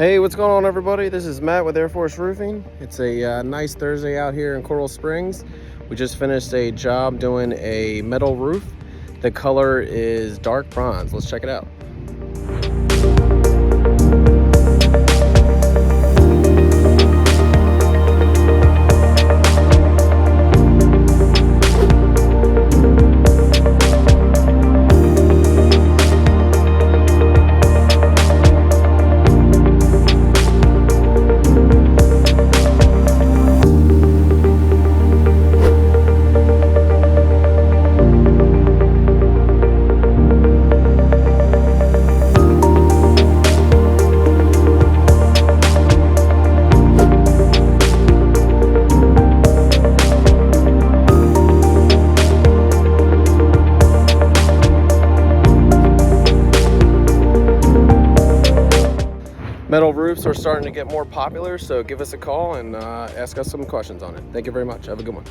Hey, what's going on, everybody? This is Matt with Air Force Roofing. It's a nice Thursday out here in Coral Springs. We just finished a job doing a metal roof. The color is dark bronze. Let's check it out. Metal roofs are starting to get more popular, so give us a call and ask us some questions on it. Thank you very much. Have a good one.